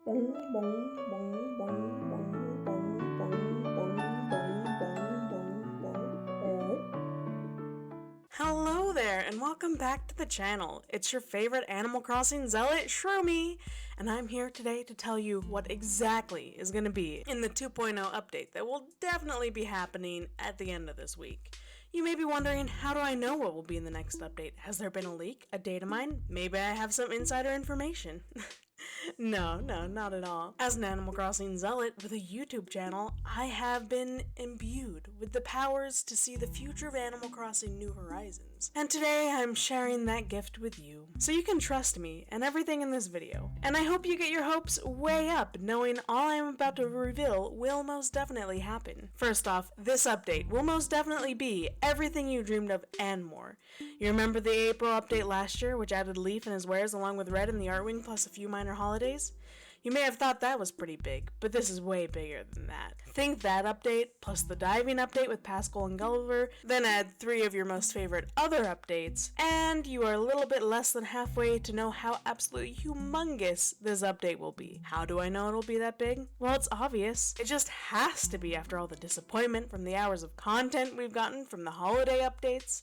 Hello there, and welcome back to the channel. It's your favorite Animal Crossing zealot, Shroomy, and I'm here today to tell you what exactly is going to be in the 2.0 update that will definitely be happening at the end of this week. You may be wondering, how do I know what will be in the next update? Has there been a leak, a data mine? Maybe I have some insider information. No, not at all. As an Animal Crossing zealot with a YouTube channel, I have been imbued with the powers to see the future of Animal Crossing New Horizons. And today I'm sharing that gift with you, so you can trust me and everything in this video. And I hope you get your hopes way up, knowing all I'm about to reveal will most definitely happen. First off, this update will most definitely be everything you dreamed of and more. You remember the April update last year, which added Leaf and his wares along with Red and the Artwing plus a few minor holidays? You may have thought that was pretty big, but this is way bigger than that. Think that update, plus the diving update with Pascal and Gulliver, then add 3 of your most favorite other updates, and you are a little bit less than halfway to know how absolutely humongous this update will be. How do I know it'll be that big? Well, it's obvious. It just has to be after all the disappointment from the hours of content we've gotten from the holiday updates.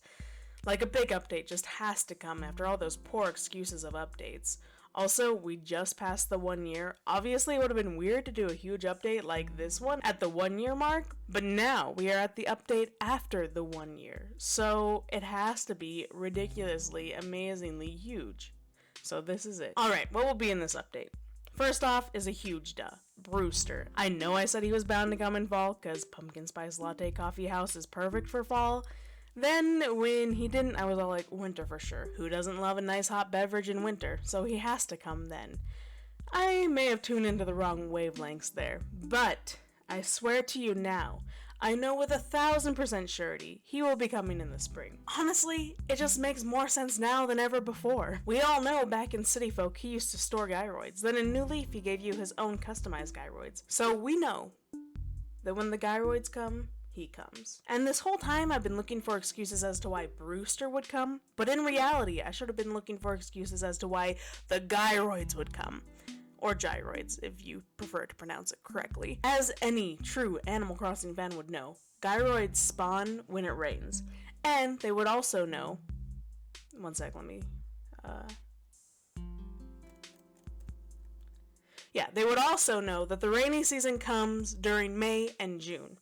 Like, a big update just has to come after all those poor excuses of updates. Also, we just passed the 1 year. Obviously, it would have been weird to do a huge update like this one at the 1 year mark, but now we are at the update after the 1 year. So it has to be ridiculously, amazingly huge. So this is it. Alright, what will be in this update? First off is a huge duh. Brewster. I know I said he was bound to come in fall, cause Pumpkin Spice Latte Coffee House is perfect for fall. Then, when he didn't, I was all like, winter for sure. Who doesn't love a nice hot beverage in winter? So he has to come then. I may have tuned into the wrong wavelengths there, but I swear to you now, I know with 1,000% surety he will be coming in the spring. Honestly, it just makes more sense now than ever before. We all know back in City Folk he used to store gyroids, then in New Leaf he gave you his own customized gyroids. So we know that when the gyroids come, he comes. And this whole time I've been looking for excuses as to why Brewster would come, but in reality I should have been looking for excuses as to why the gyroids would come. Or gyroids, if you prefer to pronounce it correctly. As any true Animal Crossing fan would know, gyroids spawn when it rains. And they would also know... One sec, let me... Yeah, they would also know that the rainy season comes during May and June.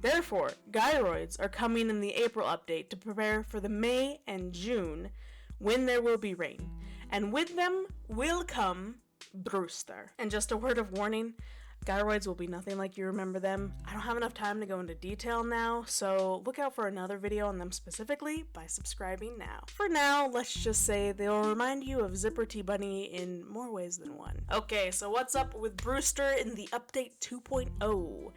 Therefore, gyroids are coming in the April update to prepare for the May and June when there will be rain. And with them will come Brewster. And just a word of warning, gyroids will be nothing like you remember them. I don't have enough time to go into detail now, so look out for another video on them specifically by subscribing now. For now, let's just say they'll remind you of Zipper T Bunny in more ways than one. Okay, so what's up with Brewster in the update 2.0?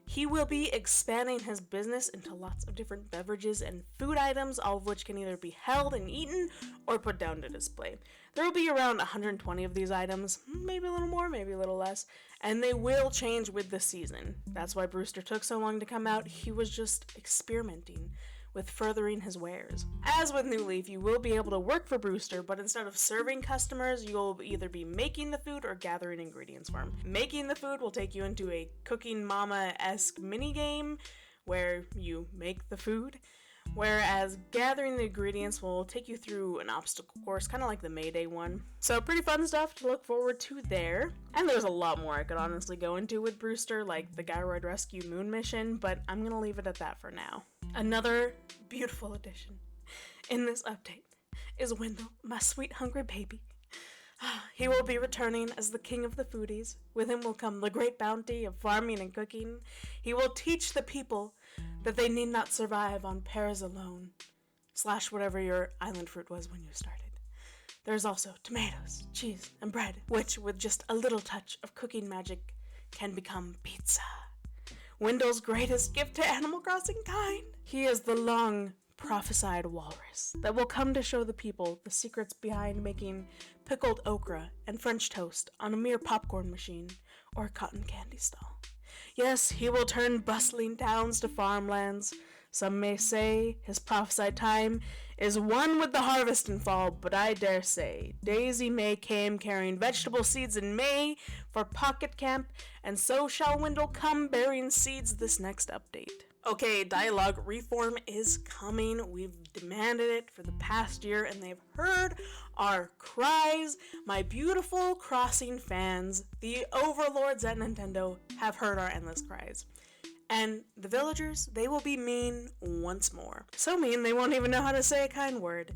He will be expanding his business into lots of different beverages and food items, all of which can either be held and eaten or put down to display. There will be around 120 of these items, maybe a little more, maybe a little less, and they will change with the season. That's why Brewster took so long to come out. He was just experimenting with furthering his wares. As with New Leaf, you will be able to work for Brewster, but instead of serving customers, you'll either be making the food or gathering ingredients for him. Making the food will take you into a Cooking Mama-esque minigame where you make the food, whereas gathering the ingredients will take you through an obstacle course, kind of like the Mayday one. So pretty fun stuff to look forward to there. And there's a lot more I could honestly go into with Brewster, like the Gyroid Rescue Moon mission, but I'm gonna leave it at that for now. Another beautiful addition in this update is Wendell, my sweet hungry baby. He will be returning as the king of the foodies. With him will come the great bounty of farming and cooking. He will teach the people that they need not survive on pears alone, / whatever your island fruit was when you started. There's also tomatoes, cheese, and bread, which with just a little touch of cooking magic can become pizza. Wendell's greatest gift to Animal Crossing kind. He is the long prophesied walrus that will come to show the people the secrets behind making pickled okra and French toast on a mere popcorn machine or a cotton candy stall. Yes, he will turn bustling towns to farmlands, Some may say his prophesied time is one with the harvest in fall, but I dare say Daisy May came carrying vegetable seeds in May for pocket camp, and so shall Wendell come bearing seeds this next update. Okay, dialogue reform is coming. We've demanded it for the past year, and they've heard our cries. My beautiful Crossing fans, the overlords at Nintendo, have heard our endless cries. And the villagers, they will be mean once more. So mean, they won't even know how to say a kind word.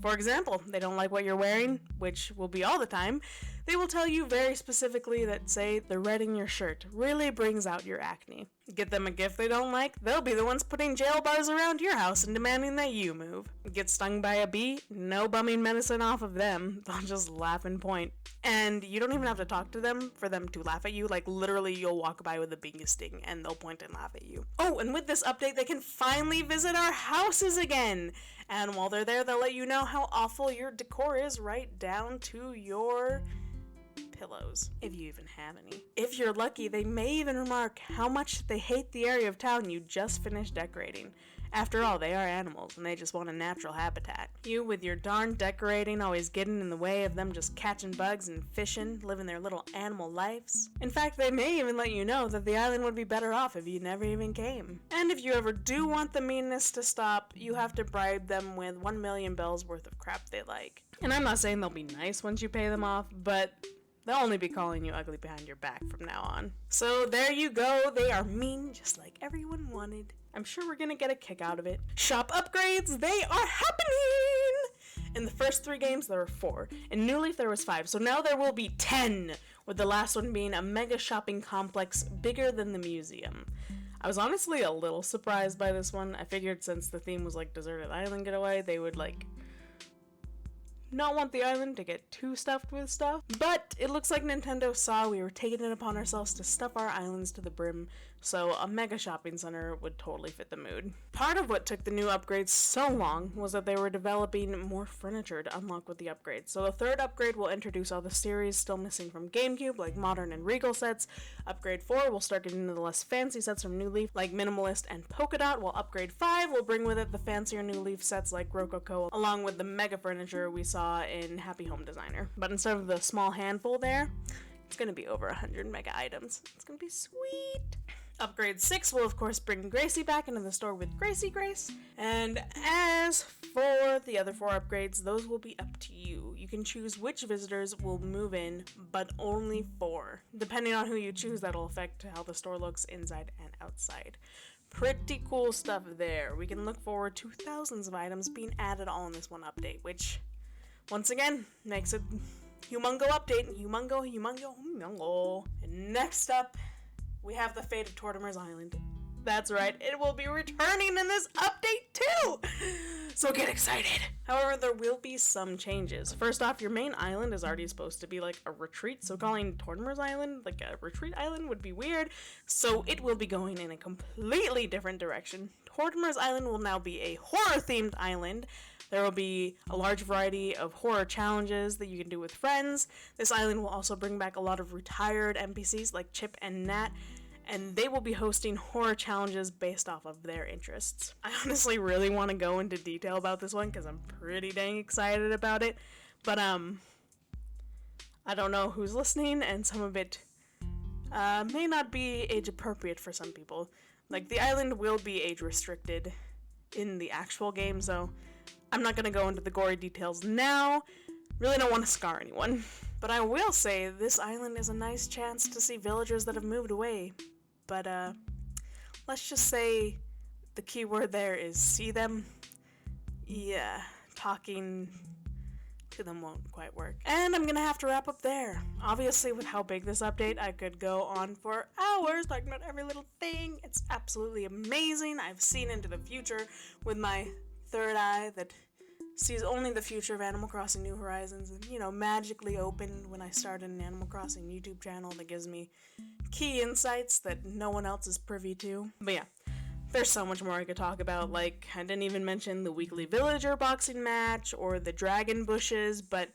For example, they don't like what you're wearing, which will be all the time. They will tell you very specifically that, say, the red in your shirt really brings out your acne. Get them a gift they don't like, they'll be the ones putting jail bars around your house and demanding that you move. Get stung by a bee, no bumming medicine off of them, they'll just laugh and point. And you don't even have to talk to them for them to laugh at you, like literally you'll walk by with a bee sting and they'll point and laugh at you. Oh, and with this update they can finally visit our houses again! And while they're there, they'll let you know how awful your decor is, right down to your pillows, if you even have any. If you're lucky, they may even remark how much they hate the area of town you just finished decorating. After all, they are animals, and they just want a natural habitat. You, with your darn decorating, always getting in the way of them just catching bugs and fishing, living their little animal lives. In fact, they may even let you know that the island would be better off if you never even came. And if you ever do want the meanness to stop, you have to bribe them with 1 million bells worth of crap they like. And I'm not saying they'll be nice once you pay them off, but they'll only be calling you ugly behind your back from now on. So there you go, they are mean just like everyone wanted. I'm sure we're gonna get a kick out of it. Shop upgrades, they are happening! In the first 3 games there were 4. In New Leaf there was 5, so now there will be 10! With the last one being a mega shopping complex bigger than the museum. I was honestly a little surprised by this one. I figured since the theme was like Deserted Island Getaway, they would like not want the island to get too stuffed with stuff. But it looks like Nintendo saw we were taking it upon ourselves to stuff our islands to the brim, so a mega shopping center would totally fit the mood. Part of what took the new upgrades so long was that they were developing more furniture to unlock with the upgrades. So the 3rd upgrade will introduce all the series still missing from GameCube, like Modern and Regal sets. Upgrade 4 will start getting into the less fancy sets from New Leaf, like Minimalist and Polka Dot, while Upgrade 5 will bring with it the fancier New Leaf sets like Rococo, along with the mega furniture we saw in Happy Home Designer. But instead of the small handful there, it's gonna be over 100 mega items. It's gonna be sweet! Upgrade 6 will of course bring Gracie back into the store with Gracie Grace. And as for the other 4 upgrades, those will be up to you. You can choose which visitors will move in, but only 4. Depending on who you choose, that'll affect how the store looks inside and outside. Pretty cool stuff there. We can look forward to thousands of items being added all in this one update, which once again makes a humongo update. Humongo. And next up, we have the fate of Horimurs Island. That's right, it will be returning in this update too! So get excited! However, there will be some changes. First off, your main island is already supposed to be like a retreat, so calling Horimurs Island like a retreat island would be weird, so it will be going in a completely different direction. Horimurs Island will now be a horror-themed island. There will be a large variety of horror challenges that you can do with friends. This island will also bring back a lot of retired NPCs like Chip and Nat, and they will be hosting horror challenges based off of their interests. I honestly really want to go into detail about this one because I'm pretty dang excited about it, but I don't know who's listening, and some of it may not be age appropriate for some people. Like, the island will be age restricted in the actual game, so I'm not going to go into the gory details now. Really don't want to scar anyone. But I will say this island is a nice chance to see villagers that have moved away. But let's just say the key word there is see them. Yeah, talking to them won't quite work. And I'm gonna have to wrap up there. Obviously, with how big this update, I could go on for hours talking about every little thing. It's absolutely amazing. I've seen into the future with my third eye that sees only the future of Animal Crossing New Horizons, and, you know, magically opened when I started an Animal Crossing YouTube channel that gives me key insights that no one else is privy to. But yeah, there's so much more I could talk about. Like, I didn't even mention the weekly villager boxing match or the dragon bushes, but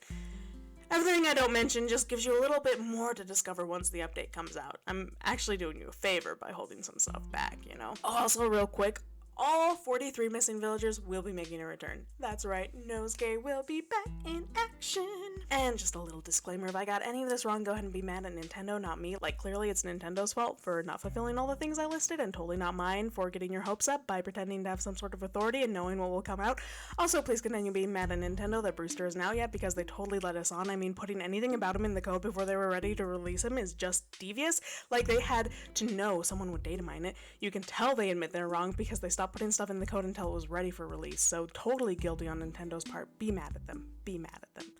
everything I don't mention just gives you a little bit more to discover once the update comes out. I'm actually doing you a favor by holding some stuff back, you know? Also, real quick, all 43 missing villagers will be making a return. That's right, Nosegay will be back in action. And just a little disclaimer, if I got any of this wrong, go ahead and be mad at Nintendo, not me. Like, clearly it's Nintendo's fault for not fulfilling all the things I listed, and totally not mine for getting your hopes up by pretending to have some sort of authority and knowing what will come out. Also, please continue being mad at Nintendo that Brewster isn't out yet, because they totally let us on. I mean, putting anything about him in the code before they were ready to release him is just devious. Like, they had to know someone would data mine it. You can tell they admit they're wrong because they stopped putting stuff in the code until it was ready for release. So totally guilty on Nintendo's part. Be mad at them. Be mad at them.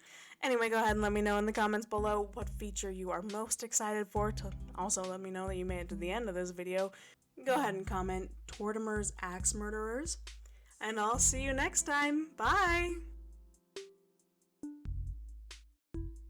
Anyway, go ahead and let me know in the comments below what feature you are most excited for. To also let me know that you made it to the end of this video. Go ahead and comment Horimurs Axe Murderers. And I'll see you next time. Bye!